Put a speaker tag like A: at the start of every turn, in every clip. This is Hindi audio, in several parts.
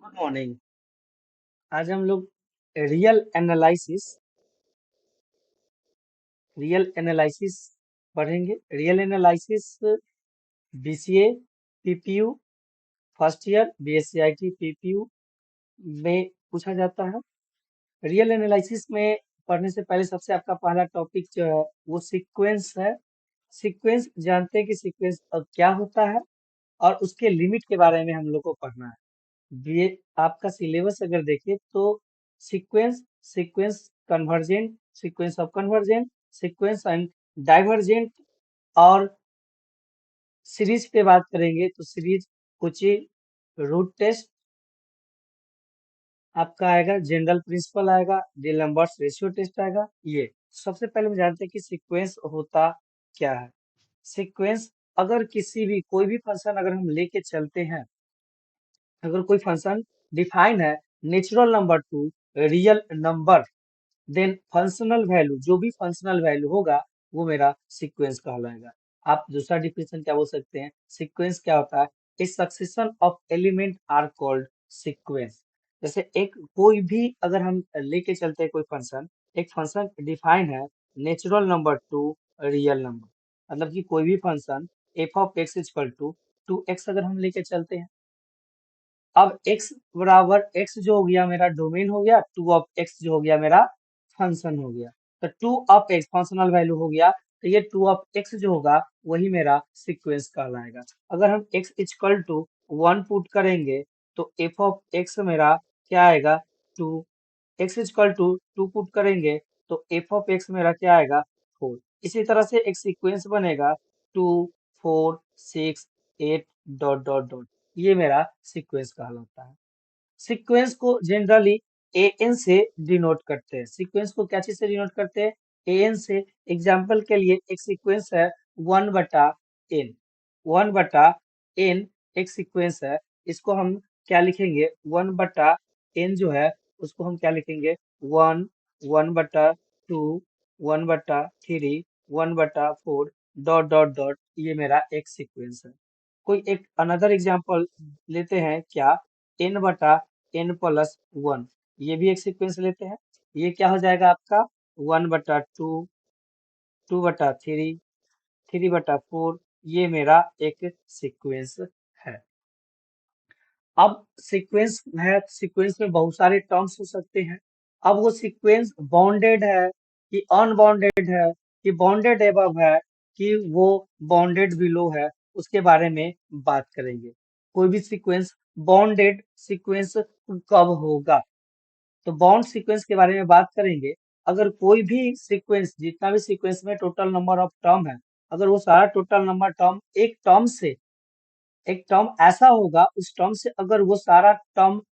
A: Good morning. आज हम लोग रियल एनालिसिस रियल एनालिसिस पढ़ेंगे। Real analysis BCA PPU first year BSc PPU में पूछा जाता है। रियल एनालिसिस में पढ़ने से पहले सबसे आपका पहला टॉपिक जो है वो सीक्वेंस है। सीक्वेंस जानते हैं कि सीक्वेंस क्या होता है और उसके लिमिट के बारे में हम लोग को पढ़ना है। ये आपका सिलेबस अगर देखें तो sequence sequence convergent sequence of convergent sequence and divergent और सीरीज पे बात करेंगे तो सीरीज कुची रूट टेस्ट आपका आएगा, जनरल प्रिंसिपल आएगा, डिलम्बर्ट्स रेशियो टेस्ट आएगा। ये सबसे पहले हम जानते हैं कि सीक्वेंस होता क्या है। सीक्वेंस अगर किसी भी कोई भी फंक्शन अगर हम लेके चलते हैं, अगर कोई फंक्शन डिफाइन है natural number to real number, then functional value जो भी फंक्शनल वैल्यू होगा वो मेरा सीक्वेंस कहलाएगा। आप दूसरा डिफिनेशन क्या बोल सकते हैं, सीक्वेंस क्या होता है, a succession of element are called sequence. जैसे एक कोई भी अगर हम लेके चलते हैं कोई फंक्शन, एक फंक्शन डिफाइन है natural number to real number, मतलब कि कोई भी function f of x equal to 2x अगर हम लेके चलते हैं, अब x बराबर x जो हो गया मेरा डोमेन हो गया, 2 ऑफ x जो हो गया मेरा फंक्शन हो गया। तो 2 ऑफ x फंक्शनल वैल्यू हो गया, तो ये 2 ऑफ x जो होगा वही मेरा सीक्वेंस कहलाएगा। अगर हम x इक्वल टू 1 पुट करेंगे तो f ऑफ x मेरा क्या आएगा 2, x इक्वल टू 2 पुट करेंगे तो f ऑफ x मेरा क्या आएगा 4। इसी तरह से एक सीक्वेंस बनेगा 2 4 6 8 डॉट डॉट डॉट, ये मेरा सीक्वेंस कहलाता है। सीक्वेंस को जनरली एन से डिनोट करते हैं। सीक्वेंस को क्या चीज से डिनोट करते हैं, एन से। एग्जाम्पल के लिए एक सीक्वेंस है 1/n, 1/n एक सीक्वेंस है। इसको हम क्या लिखेंगे, 1/n जो है उसको हम क्या लिखेंगे, 1, 1/2, 1/3, 1/4 डॉट डॉट डॉट, ये मेरा एक सीक्वेंस है। कोई एक अनदर एग्जांपल लेते हैं क्या, n/n+1, ये भी एक सीक्वेंस लेते हैं। ये क्या हो जाएगा आपका 1/2, 2/3, 3/4, ये मेरा एक सीक्वेंस है। अब सीक्वेंस है, सीक्वेंस में बहुत सारे टर्म्स हो सकते हैं। अब वो सीक्वेंस बाउंडेड है कि अनबाउंडेड है, कि बाउंडेड एबव है, कि वो बाउंडेड बिलो है, उसके बारे में बात करेंगे। कोई भी सीक्वेंस बाउंडेड सीक्वेंस कब होगा, तो बाउंड सीक्वेंस के बारे में बात करेंगे। अगर कोई भी सीक्वेंस, जितना भी सीक्वेंस में टोटल नंबर ऑफ टर्म है, अगर वो सारा टोटल नंबर टर्म एक टर्म ऐसा होगा, उस टर्म से अगर वो सारा टर्म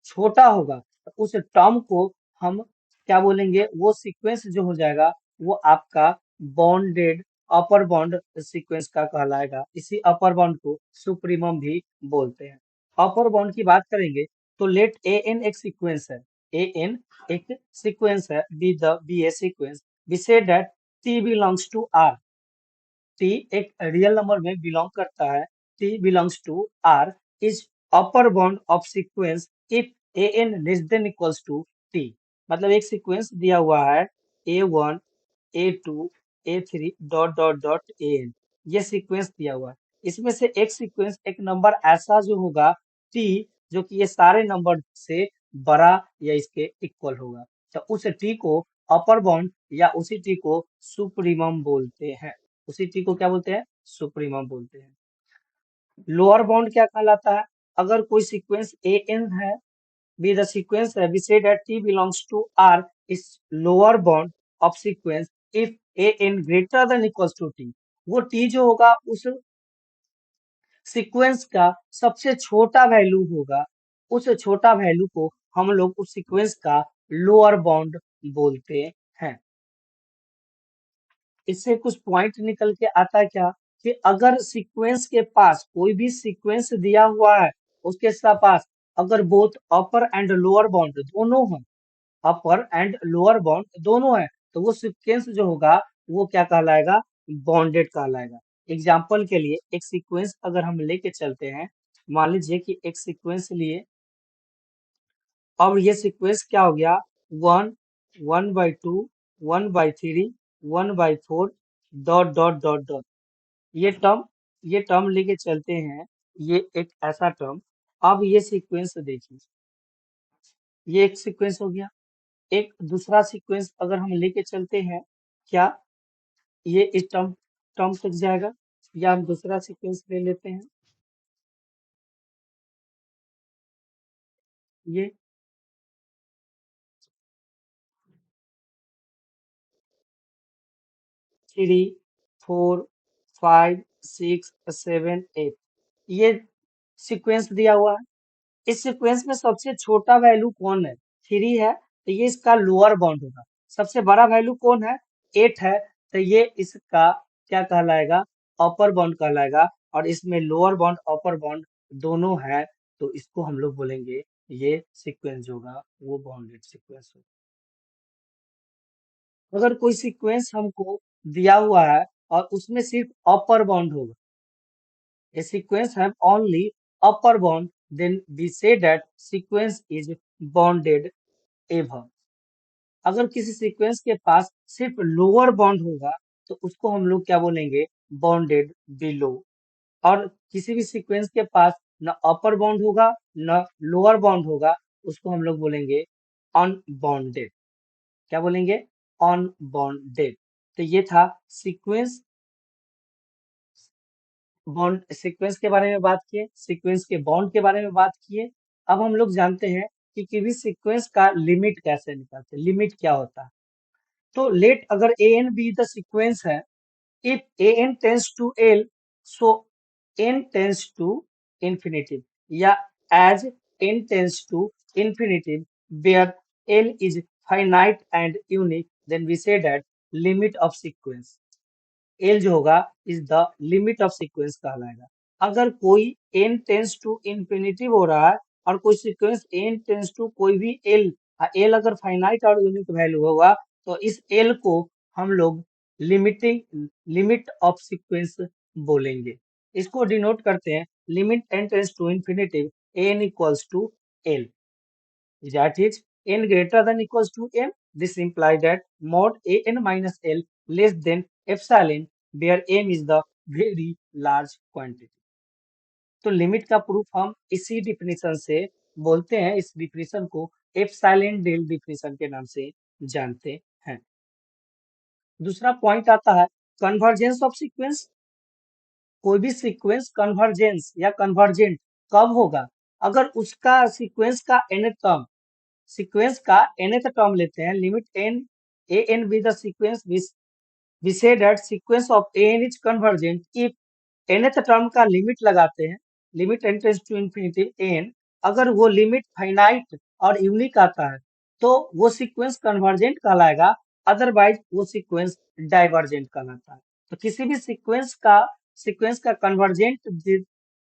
A: छोटा होगा तो उस टर्म को हम क्या बोलेंगे, वो सीक्वेंस जो हो जाएगा वो आपका बॉन्डेड अपर बॉन्ड सीक्वेंस का कहलाएगा। इसी अपर बॉन्ड को सुप्रीमम भी बोलते हैं। अपर बॉन्ड की बात करेंगे तो लेट ए एन एक सीक्वेंस है, ए एन एक सीक्वेंस है, be a sequence, we say that t belongs to R, t एक रियल नंबर में बिलोंग करता है, t belongs to R is upper bound of sequence if a n less than equals to t. मतलब एक सीक्वेंस दिया हुआ है A1 A2 A3 dot dot dot n, ये सीक्वेंस दिया हुआ है। इसमें से एक सीक्वेंस एक नंबर ऐसा जो होगा टी, जो कि ये सारे नंबर से बड़ा या इसके इक्वल होगा, तो उस टी को अपर बाउंड या उसी टी को सुप्रीमम बोलते हैं। उसी टी को क्या बोलते हैं, सुप्रीमम बोलते हैं। लोअर बाउंड क्या कहलाता है, अगर कोई सीक्वेंस ए एन है, बी द सीक्वेंस है, we say that t belongs to R is lower bound of sequence if a n greater than equals to t. वो टी जो होगा उस सीक्वेंस का सबसे छोटा वैल्यू होगा, उस छोटा वैल्यू को हम लोग उस सीक्वेंस का लोअर बाउंड बोलते हैं। इससे कुछ पॉइंट निकल के आता है क्या, कि अगर सीक्वेंस के पास कोई भी सीक्वेंस दिया हुआ है, उसके पास अगर both upper and lower bound दोनों हैं, अपर एंड लोअर बाउंड दोनों है, तो वो सीक्वेंस जो होगा वो क्या कहलाएगा, बाउंडेड कहलाएगा। एग्जाम्पल के लिए एक सीक्वेंस अगर हम लेके चलते हैं, मान लीजिए कि एक सीक्वेंस लिए अब ये सीक्वेंस क्या हो गया, 1, 1/2, 1/3, 1/4, डॉट डॉट डॉट डॉट। ये टर्म ये टर्म लेके चलते हैं, ये एक ऐसा टर्म। अब ये सीक्वेंस देखिए, ये एक सीक्वेंस हो गया। एक दूसरा सीक्वेंस अगर हम लेके चलते हैं, क्या ये इस टर्म टर्म तक जाएगा, या हम दूसरा सीक्वेंस ले लेते हैं, ये 3, 4, 5, 6, 7, 8, ये सीक्वेंस दिया हुआ है। इस सीक्वेंस में सबसे छोटा वैल्यू कौन है, 3 है, तो ये इसका लोअर बाउंड होगा। सबसे बड़ा वैल्यू कौन है, 8 है, तो ये इसका क्या कहलाएगा, अपर बाउंड कहलाएगा। और इसमें लोअर बाउंड अपर बाउंड दोनों है, तो इसको हम लोग बोलेंगे ये सीक्वेंस जो होगा वो बाउंडेड सीक्वेंस होगा। अगर कोई सीक्वेंस हमको दिया हुआ है और उसमें सिर्फ अपर बाउंड होगा, a sequence have only upper bound, then we say that sequence is bounded above. अगर किसी सीक्वेंस के पास सिर्फ लोअर बाउंड होगा, तो उसको हम लोग क्या बोलेंगे, बाउंडेड बिलो। और किसी भी सीक्वेंस के पास न अपर बाउंड होगा न लोअर बाउंड होगा, उसको हम लोग बोलेंगे अनबाउंडेड। क्या बोलेंगे, अनबाउंडेड। तो ये था सीक्वेंस, बॉन्ड सीक्वेंस के बारे में बात किए, सीक्वेंस के बॉन्ड के बारे में बात किए। अब हम लोग जानते हैं कि किसी सीक्वेंस का लिमिट कैसे निकालते हैं, लिमिट क्या होता है। तो लेट अगर a n be the sequence है, if a n tends to L, so n tends to infinity, या as n tends to infinity where L is finite and unique, then we say that limit of sequence, L जो होगा is the limit of sequence कहलाएगा। अगर कोई n टेंस टू इंफिनिटी हो रहा है और कोई सीक्वेंस n टेंस टू कोई भी एल, एल अगर फाइनाइट और यूनिक वैल्यू होगा, तो इस एल को हम लोग लिमिट ऑफ सीक्वेंस बोलेंगे। इसको डिनोट करते हैं limit n tends to infinity n equals to l, that is n greater than equals to m. This implies that mod an minus l less than epsilon, where m is the very large quantity. तो लिमिट का प्रूफ हम इसी डिफिनेशन से बोलते हैं, इस डिफिनेशन को एप्सिलॉन डेल डिफिनेशन के नाम से जानते हैं। दूसरा पॉइंट आता है कन्वर्जेंस ऑफ सीक्वेंस। कोई भी सीक्वेंस कन्वर्जेंस या कन्वर्जेंट कब होगा, अगर उसका सीक्वेंस का nth टर्म, सीक्वेंस का nth टर्म लेते हैं, limit n a n with the sequence, we say that sequence of a n is convergent if nth term का लिमिट लगाते हैं, limit n tends to infinity n, अगर वो लिमिट फाइनाइट और यूनिक आता है, तो वो सीक्वेंस कन्वर्जेंट कहलाएगा, अदरवाइज वो सीक्वेंस डाइवर्जेंट कहलाता है। तो किसी भी सीक्वेंस का कन्वर्जेंट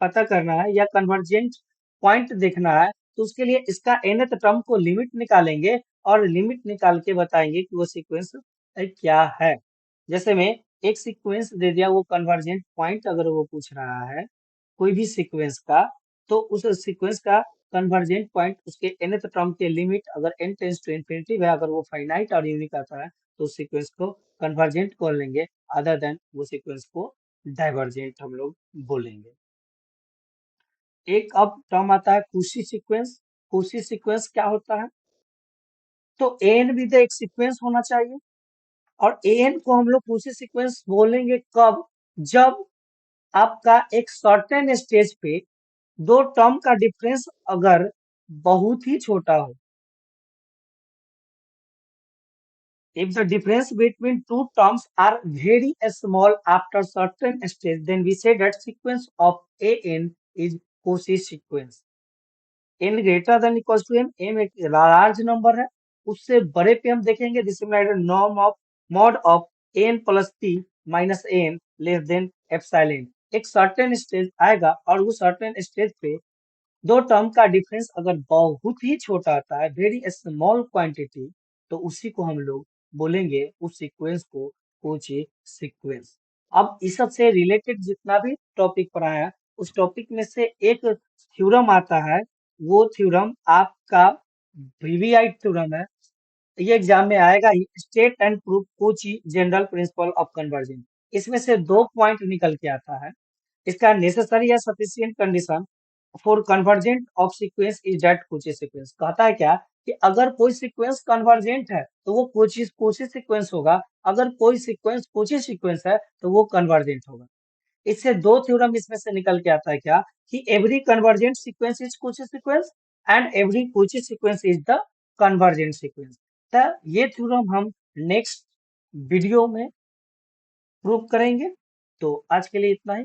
A: पता करना है या कन्वर्जेंट पॉइंट देखना है, तो उसके लिए इसका nth टर्म को लिमिट निकालेंगे और लिमिट निकाल के बताएंगे कि वो सीक्वेंस क्या है। जैसे में एक सीक्वेंस दे दिया, वो कन्वर्जेंट पॉइंट अगर वो पूछ रहा है कोई भी सीक्वेंस का, तो उस सीक्वेंस का कन्वर्जेंट पॉइंट उसके nth टर्म के लिमिट अगर n टेंस टू इंफिनिटी है, अगर वो फाइनाइट और यूनिक आता है, तो उस सीक्वेंस को कन्वर्जेंट बोल लेंगे, अदर देन वो सीक्वेंस को डाइवर्जेंट हम लोग बोलेंगे। एक अब टर्म आता है कुशी सीक्वेंस। कुशी सीक्वेंस क्या होता है, तो एन भी तो एक सीक्वेंस होना चाहिए, और एन को हम लोग कुशी सीक्वेंस बोलेंगे कब, जब आपका एक सर्टेन स्टेज पे दो टर्म का डिफरेंस अगर बहुत ही छोटा हो। If the difference between two terms are very small after certain stage, then we say that sequence of an is Cauchy sequence. n greater than equals to m एक लार्ज नंबर है, उससे बड़े पे हम देखेंगे this norm of mod of n plus p minus n less than epsilon. एक सर्टेन स्टेज आएगा और वो सर्टेन स्टेज पे दो टर्म का डिफरेंस अगर बहुत ही छोटा आता है, वेरी स्मॉल क्वांटिटी, तो उसी को हम लोग बोलेंगे, उस सीक्वेंस को कोची सीक्वेंस। अब इस सब से रिलेटेड जितना भी टॉपिक पढ़ाया है, उस टॉपिक में से एक थ्योरम आता है, वो थ्योरम आपका वीवीआई थ्योरम है, ये एग्जाम में आएगा ही। State and proof Cauchy general principle of convergence, इसमें से 2 पॉइंट निकल के आता है। इसका नेसेसरी या sufficient condition for convergent of sequence is that Kochi sequence. कहता है क्या कि अगर कोई सीक्वेंस कन्वर्जेंट है तो वो कोची कोची सीक्वेंस होगा, अगर कोई सीक्वेंस कोची सीक्वेंस है तो वो कन्वर्जेंट होगा। इससे 2 थ्योरम इसमें से निकल के आता है क्या कि every convergent sequence is Kochi sequence and every Kochi sequence is the convergent sequence. तो ये थ्योरम हम नेक्स्ट वीडियो में प्रूव करेंगे। तो आज के लिए इतना ही।